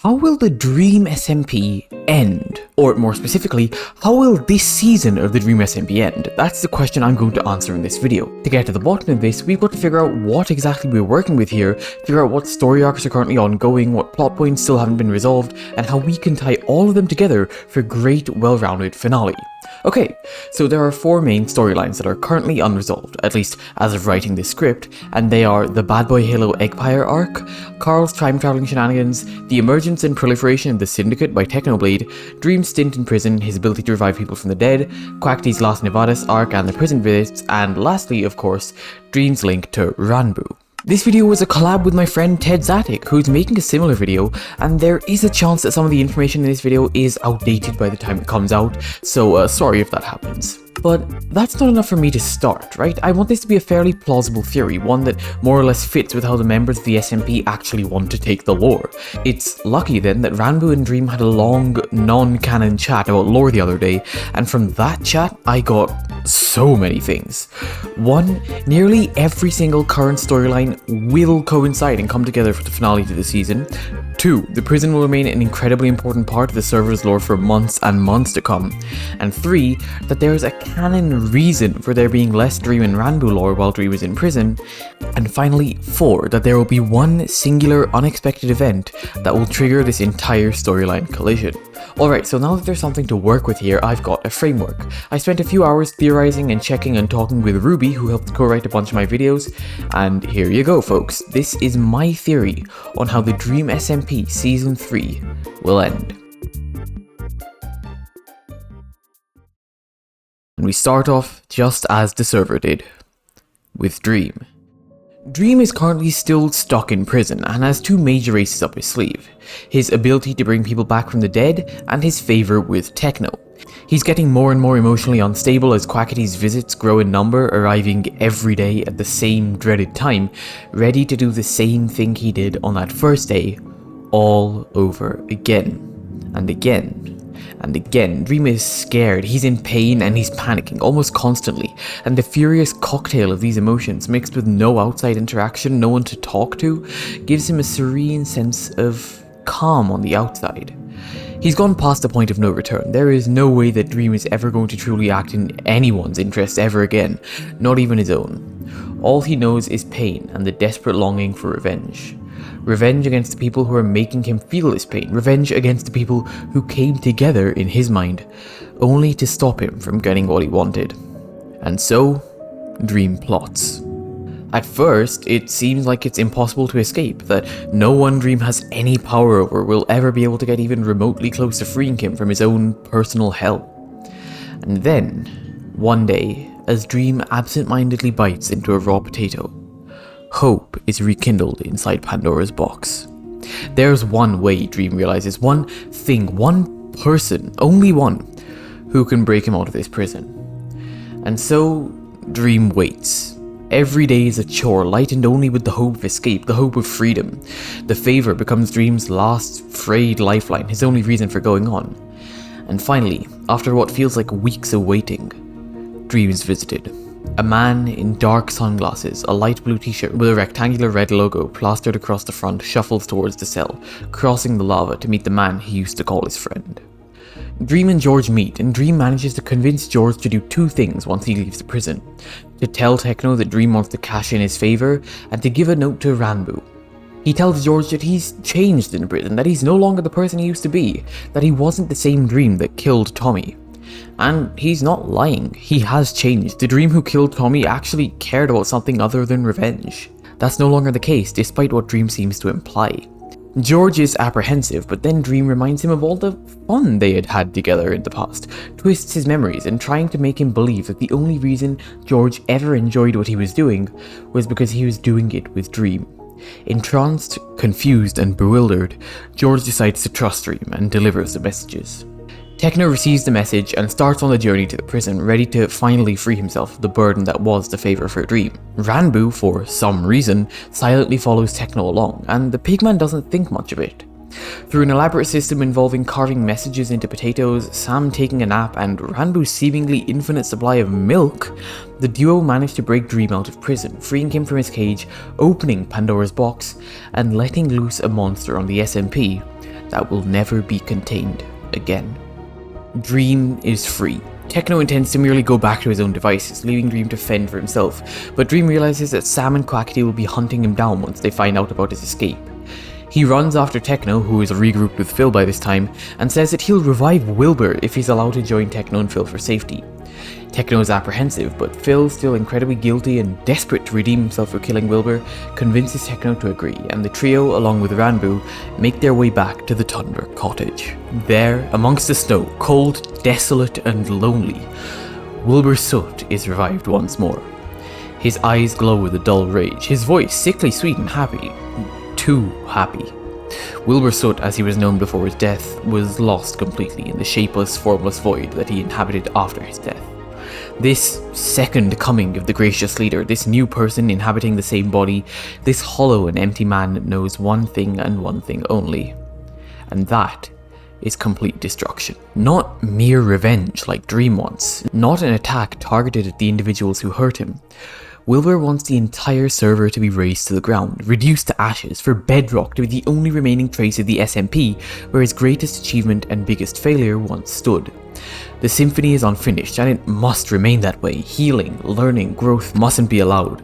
How will the Dream SMP end? Or more specifically, how will this season of the Dream SMP end? That's the question I'm going to answer in this video. To get to the bottom of this, we've got to figure out what exactly we're working with here, figure out what story arcs are currently ongoing, what plot points still haven't been resolved, and how we can tie all of them together for a great, well-rounded finale. Okay, so there are four main storylines that are currently unresolved, at least as of writing this script, and they are the Bad Boy Halo Eggpire arc, Carl's time-traveling shenanigans, the emergence and proliferation of the Syndicate by Technoblade, Dream's stint in prison, his ability to revive people from the dead, Quackity's Las Nevadas arc and the prison visits, and lastly, of course, Dream's link to Ranboo. This video was a collab with my friend Ted Zatic, who's making a similar video, and there is a chance that some of the information in this video is outdated by the time it comes out, so sorry if that happens. But that's not enough for me to start, right? I want this to be a fairly plausible theory, one that more or less fits with how the members of the SMP actually want to take the lore. It's lucky then that Ranboo and Dream had a long, non-canon chat about lore the other day, and from that chat I got so many things. 1. Nearly every single current storyline will coincide and come together for the finale to the season. 2. The prison will remain an incredibly important part of the server's lore for months and months to come. And 3. That there is a canon reason for there being less Dream and Ranboo lore while Dream is in prison. And finally, 4. That there will be one singular unexpected event that will trigger this entire storyline collision. Alright, so now that there's something to work with here, I've got a framework. I spent a few hours theorizing and checking and talking with Ruby, who helped co-write a bunch of my videos, and here you go folks, this is my theory on how the Dream SMP Season 3 will end. And we start off just as the server did, with Dream. Dream is currently still stuck in prison and has two major aces up his sleeve: his ability to bring people back from the dead and his favour with techno. He's getting more and more emotionally unstable as Quackity's visits grow in number, arriving every day at the same dreaded time, ready to do the same thing he did on that first day, all over again, and again. And again. Dream is scared, he's in pain, and he's panicking almost constantly, and the furious cocktail of these emotions mixed with no outside interaction, no one to talk to, gives him a serene sense of calm on the outside. He's gone past the point of no return. There is no way that Dream is ever going to truly act in anyone's interest ever again, not even his own. All he knows is pain and the desperate longing for revenge. Revenge against the people who are making him feel this pain. Revenge against the people who came together in his mind, only to stop him from getting what he wanted. And so, Dream plots. At first, it seems like it's impossible to escape, that no one Dream has any power over will ever be able to get even remotely close to freeing him from his own personal hell. And then, one day, as Dream absent-mindedly bites into a raw potato, hope is rekindled inside Pandora's box. There's one way, Dream realizes, one thing, one person, only one, who can break him out of this prison. And so, Dream waits. Every day is a chore, lightened only with the hope of escape, the hope of freedom. The favour becomes Dream's last frayed lifeline, his only reason for going on. And finally, after what feels like weeks of waiting, Dream is visited. A man in dark sunglasses, a light blue t-shirt with a rectangular red logo plastered across the front shuffles towards the cell, crossing the lava to meet the man he used to call his friend. Dream and George meet, and Dream manages to convince George to do two things once he leaves the prison: to tell Techno that Dream wants to cash in his favour, and to give a note to Ranboo. He tells George that he's changed in prison, that he's no longer the person he used to be, that he wasn't the same Dream that killed Tommy. And he's not lying, he has changed. The Dream who killed Tommy actually cared about something other than revenge. That's no longer the case, despite what Dream seems to imply. George is apprehensive, but then Dream reminds him of all the fun they had had together in the past, twists his memories, and trying to make him believe that the only reason George ever enjoyed what he was doing was because he was doing it with Dream. Entranced, confused, and bewildered, George decides to trust Dream and delivers the messages. Techno receives the message and starts on the journey to the prison, ready to finally free himself of the burden that was the favour for Dream. Ranboo, for some reason, silently follows Techno along, and the pigman doesn't think much of it. Through an elaborate system involving carving messages into potatoes, Sam taking a nap, and Ranboo's seemingly infinite supply of milk, the duo managed to break Dream out of prison, freeing him from his cage, opening Pandora's box, and letting loose a monster on the SMP that will never be contained again. Dream is free. Techno intends to merely go back to his own devices, leaving Dream to fend for himself, but Dream realizes that Sam and Quackity will be hunting him down once they find out about his escape. He runs after Techno, who is regrouped with Phil by this time, and says that he'll revive Wilbur if he's allowed to join Techno and Phil for safety. Techno is apprehensive, but Phil, still incredibly guilty and desperate to redeem himself for killing Wilbur, convinces Techno to agree, and the trio, along with Ranboo, make their way back to the Tundra cottage. There, amongst the snow, cold, desolate, and lonely, Wilbur Soot is revived once more. His eyes glow with a dull rage, his voice sickly sweet and happy. Too happy. Wilbur Soot, as he was known before his death, was lost completely in the shapeless, formless void that he inhabited after his death. This second coming of the gracious leader, this new person inhabiting the same body, this hollow and empty man knows one thing and one thing only, and that is complete destruction. Not mere revenge like Dream wants, not an attack targeted at the individuals who hurt him. Wilbur wants the entire server to be razed to the ground, reduced to ashes, for Bedrock to be the only remaining trace of the SMP where his greatest achievement and biggest failure once stood. The symphony is unfinished, and it must remain that way. Healing, learning, growth mustn't be allowed.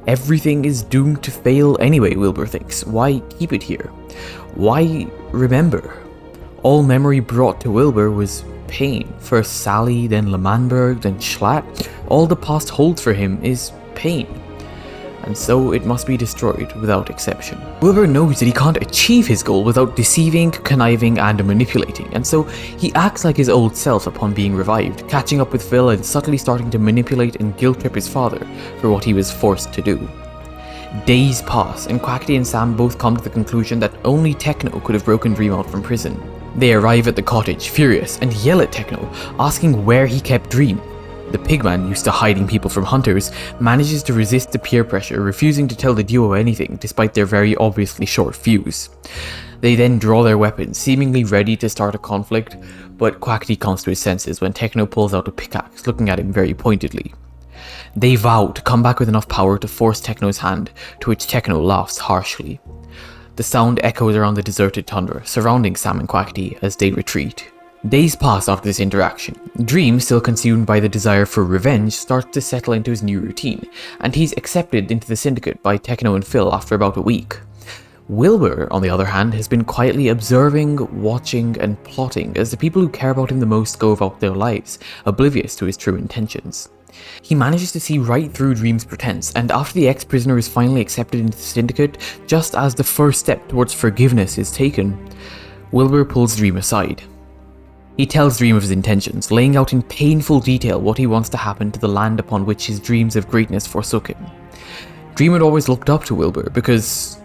Everything is doomed to fail anyway, Wilbur thinks. Why keep it here? Why remember? All memory brought to Wilbur was pain. First Sally, then Lemanberg, then Schlatt. All the past holds for him is pain, and so it must be destroyed without exception. Wilbur knows that he can't achieve his goal without deceiving, conniving, and manipulating, and so he acts like his old self upon being revived, catching up with Phil and subtly starting to manipulate and guilt-trip his father for what he was forced to do. Days pass, and Quackity and Sam both come to the conclusion that only Techno could have broken Dream out from prison. They arrive at the cottage, furious, and yell at Techno, asking where he kept Dream. The pigman, used to hiding people from hunters, manages to resist the peer pressure, refusing to tell the duo anything despite their very obviously short fuse. They then draw their weapons, seemingly ready to start a conflict, but Quackity comes to his senses when Techno pulls out a pickaxe, looking at him very pointedly. They vow to come back with enough power to force Techno's hand, to which Techno laughs harshly. The sound echoes around the deserted tundra, surrounding Sam and Quackity as they retreat. Days pass after this interaction. Dream, still consumed by the desire for revenge, starts to settle into his new routine, and he's accepted into the Syndicate by Techno and Phil after about a week. Wilbur, on the other hand, has been quietly observing, watching, and plotting as the people who care about him the most go about their lives, oblivious to his true intentions. He manages to see right through Dream's pretense, and after the ex-prisoner is finally accepted into the Syndicate, just as the first step towards forgiveness is taken, Wilbur pulls Dream aside. He tells Dream of his intentions, laying out in painful detail what he wants to happen to the land upon which his dreams of greatness forsook him. Dream had always looked up to Wilbur because,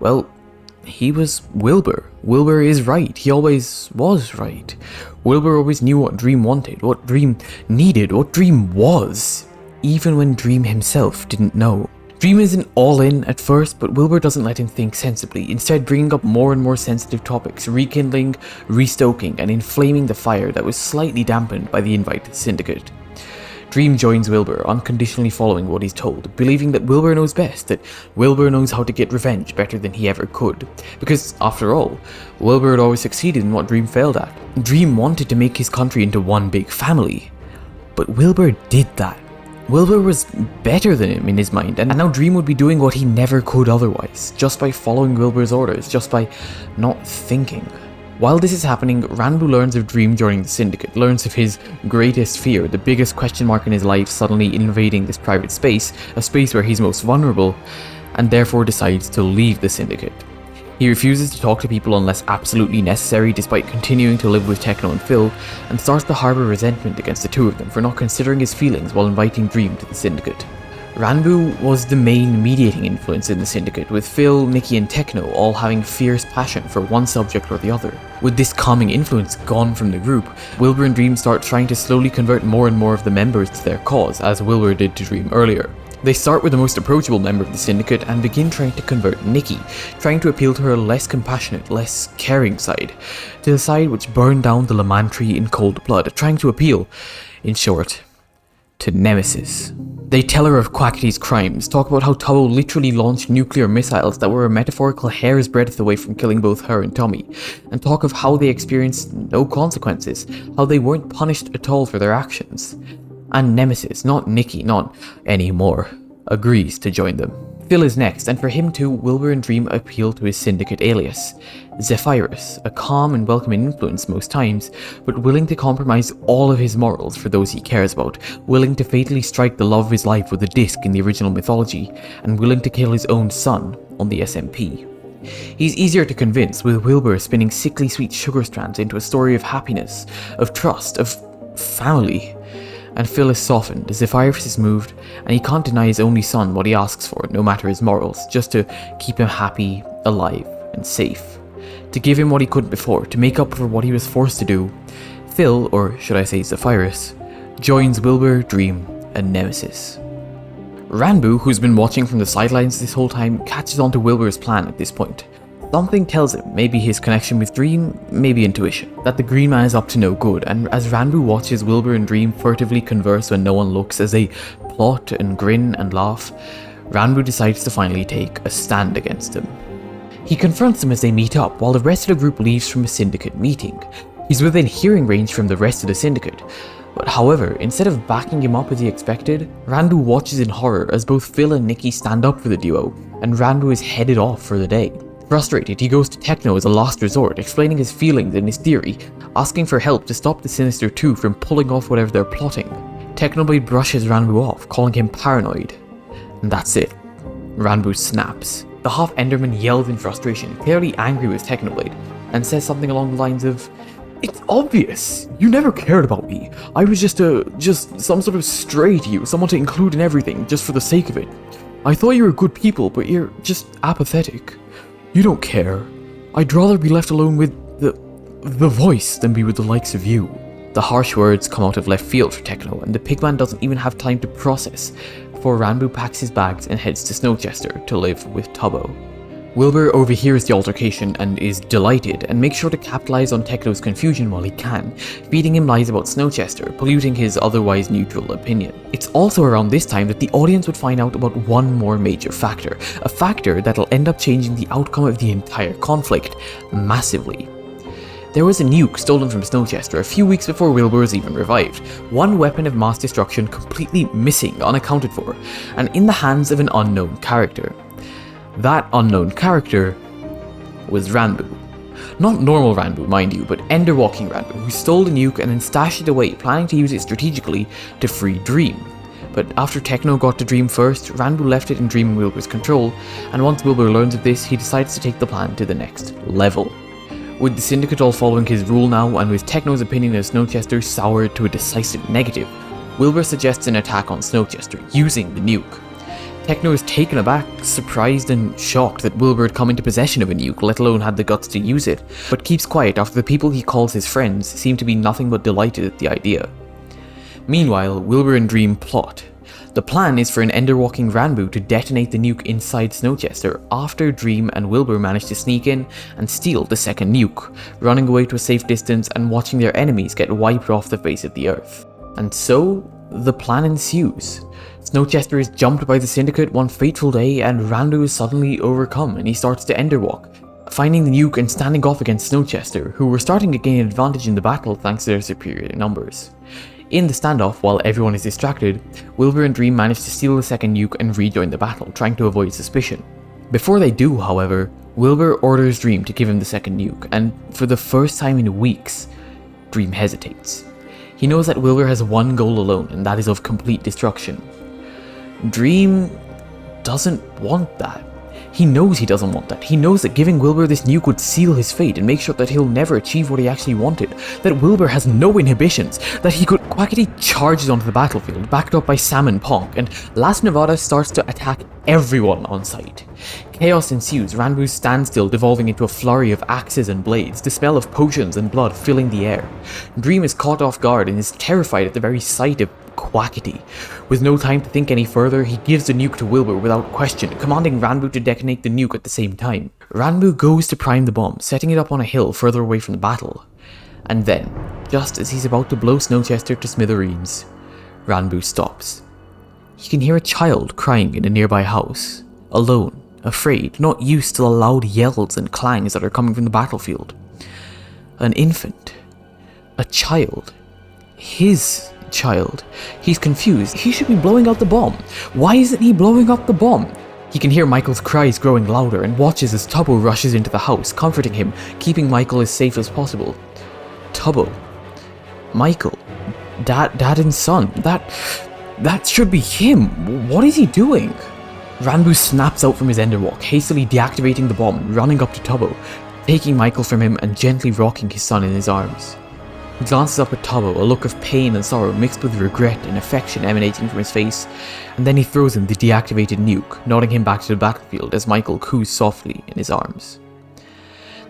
well, he was Wilbur. Wilbur is right. He always was right. Wilbur always knew what Dream wanted, what Dream needed, what Dream was, even when Dream himself didn't know. Dream isn't all in at first, but Wilbur doesn't let him think sensibly, instead bringing up more and more sensitive topics, rekindling, restoking, and inflaming the fire that was slightly dampened by the invite to the Syndicate. Dream joins Wilbur, unconditionally following what he's told, believing that Wilbur knows best, that Wilbur knows how to get revenge better than he ever could. Because, after all, Wilbur had always succeeded in what Dream failed at. Dream wanted to make his country into one big family, but Wilbur did that. Wilbur was better than him in his mind, and now Dream would be doing what he never could otherwise, just by following Wilbur's orders, just by not thinking. While this is happening, Ranboo learns of Dream joining the Syndicate, learns of his greatest fear, the biggest question mark in his life suddenly invading this private space, a space where he's most vulnerable, and therefore decides to leave the Syndicate. He refuses to talk to people unless absolutely necessary, despite continuing to live with Techno and Phil, and starts to harbour resentment against the two of them for not considering his feelings while inviting Dream to the Syndicate. Ranboo was the main mediating influence in the Syndicate, with Phil, Nikki and Techno all having fierce passion for one subject or the other. With this calming influence gone from the group, Wilbur and Dream start trying to slowly convert more and more of the members to their cause, as Wilbur did to Dream earlier. They start with the most approachable member of the Syndicate and begin trying to convert Nikki, trying to appeal to her less compassionate, less caring side, to the side which burned down the Leman tree in cold blood, trying to appeal, in short, to Nemesis. They tell her of Quackity's crimes, talk about how Tubbo literally launched nuclear missiles that were a metaphorical hair's breadth away from killing both her and Tommy, and talk of how they experienced no consequences, how they weren't punished at all for their actions. And Nemesis, not Nikki, not anymore, agrees to join them. Phil is next, and for him too, Wilbur and Dream appeal to his Syndicate alias, Zephyrus, a calm and welcoming influence most times, but willing to compromise all of his morals for those he cares about, willing to fatally strike the love of his life with a disc in the original mythology, and willing to kill his own son on the SMP. He's easier to convince, with Wilbur spinning sickly sweet sugar strands into a story of happiness, of trust, of family. And Phil is softened as Zephyrus is moved, and he can't deny his only son what he asks for, no matter his morals, just to keep him happy, alive, and safe. To give him what he couldn't before, to make up for what he was forced to do, Phil, or should I say Zephyrus, joins Wilbur, Dream, and Nemesis. Ranboo, who's been watching from the sidelines this whole time, catches on to Wilbur's plan at this point. Something tells him, maybe his connection with Dream, maybe intuition, that the Green Man is up to no good, and as Ranboo watches Wilbur and Dream furtively converse when no one looks as they plot and grin and laugh, Ranboo decides to finally take a stand against him. He confronts them as they meet up while the rest of the group leaves from a Syndicate meeting. He's within hearing range from the rest of the Syndicate, but however, instead of backing him up as he expected, Ranboo watches in horror as both Phil and Nikki stand up for the duo, and Ranboo is headed off for the day. Frustrated, he goes to Techno as a last resort, explaining his feelings and his theory, asking for help to stop the Sinister Two from pulling off whatever they're plotting. Technoblade brushes Ranboo off, calling him paranoid. And that's it. Ranboo snaps. The half-Enderman yells in frustration, clearly angry with Technoblade, and says something along the lines of, "It's obvious! You never cared about me. I was just some sort of stray to you, someone to include in everything, just for the sake of it. I thought you were good people, but you're just apathetic. You don't care. I'd rather be left alone with the voice than be with the likes of you." The harsh words come out of left field for Techno, and the Pigman doesn't even have time to process before Ranboo packs his bags and heads to Snowchester to live with Tubbo. Wilbur overhears the altercation and is delighted, and makes sure to capitalize on Techno's confusion while he can, feeding him lies about Snowchester, polluting his otherwise neutral opinion. It's also around this time that the audience would find out about one more major factor, a factor that'll end up changing the outcome of the entire conflict, massively. There was a nuke stolen from Snowchester a few weeks before Wilbur was even revived, one weapon of mass destruction completely missing, unaccounted for, and in the hands of an unknown character. That unknown character was Ranboo. Not normal Ranboo, mind you, but Enderwalking Ranboo, who stole the nuke and then stashed it away, planning to use it strategically to free Dream. But after Techno got to Dream first, Ranboo left it in Dream and Wilbur's control, and once Wilbur learns of this, he decides to take the plan to the next level. With the Syndicate all following his rule now, and with Techno's opinion of Snowchester soured to a decisive negative, Wilbur suggests an attack on Snowchester, using the nuke. Techno is taken aback, surprised and shocked that Wilbur had come into possession of a nuke, let alone had the guts to use it, but keeps quiet after the people he calls his friends seem to be nothing but delighted at the idea. Meanwhile, Wilbur and Dream plot. The plan is for an Enderwalking Ranboo to detonate the nuke inside Snowchester after Dream and Wilbur manage to sneak in and steal the second nuke, running away to a safe distance and watching their enemies get wiped off the face of the earth. And so, the plan ensues. Snowchester is jumped by the Syndicate one fateful day, and Ranboo is suddenly overcome and he starts to Enderwalk, finding the nuke and standing off against Snowchester, who were starting to gain an advantage in the battle thanks to their superior numbers. In the standoff, while everyone is distracted, Wilbur and Dream manage to steal the second nuke and rejoin the battle, trying to avoid suspicion. Before they do, however, Wilbur orders Dream to give him the second nuke, and for the first time in weeks, Dream hesitates. He knows that Wilbur has one goal alone, and that is of complete destruction. Dream doesn't want that. He knows he doesn't want that. He knows that giving Wilbur this nuke would seal his fate and make sure that he'll never achieve what he actually wanted. That Wilbur has no inhibitions. That he could... Quackity charges onto the battlefield, backed up by Sam and Ponk, and Las Nevada starts to attack everyone on sight. Chaos ensues, Ranboo's standstill devolving into a flurry of axes and blades, the smell of potions and blood filling the air. Dream is caught off guard and is terrified at the very sight of Quackity. With no time to think any further, he gives the nuke to Wilbur without question, commanding Ranboo to detonate the nuke at the same time. Ranboo goes to prime the bomb, setting it up on a hill further away from the battle. And then, just as he's about to blow Snowchester to smithereens, Ranboo stops. he can hear a child crying in a nearby house, alone, afraid, not used to the loud yells and clangs that are coming from the battlefield. An infant. A child. His child. He's confused. He should be blowing out the bomb. Why isn't he blowing up the bomb? He can hear Michael's cries growing louder and watches as Tubbo rushes into the house, comforting him, keeping Michael as safe as possible. Tubbo. Michael. Dad and son. That should be him. What is he doing? Ranboo snaps out from his enderwalk, hastily deactivating the bomb, running up to Tubbo, taking Michael from him and gently rocking his son in his arms. He glances up at Tubbo, a look of pain and sorrow mixed with regret and affection emanating from his face, and then he throws him the deactivated nuke, nodding him back to the battlefield as Michael coos softly in his arms.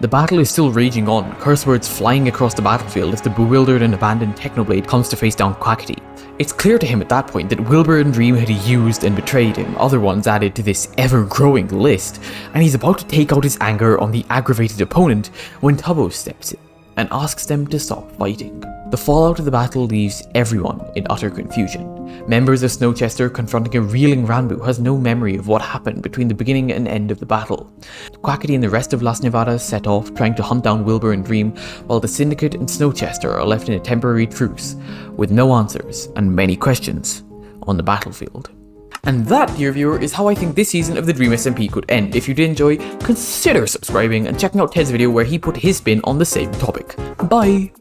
The battle is still raging on, curse words flying across the battlefield as the bewildered and abandoned Technoblade comes to face down Quackity. It's clear to him at that point that Wilbur and Dream had used and betrayed him, other ones added to this ever-growing list, and he's about to take out his anger on the aggravated opponent when Tubbo steps in and asks them to stop fighting. The fallout of the battle leaves everyone in utter confusion. Members of Snowchester confronting a reeling Ranboo has no memory of what happened between the beginning and end of the battle. Quackity and the rest of Las Nevadas set off trying to hunt down Wilbur and Dream, while the Syndicate and Snowchester are left in a temporary truce, with no answers and many questions on the battlefield. And that, dear viewer, is how I think this season of the Dream SMP could end. If you did enjoy, consider subscribing and checking out Ted's video where he put his spin on the same topic. Bye!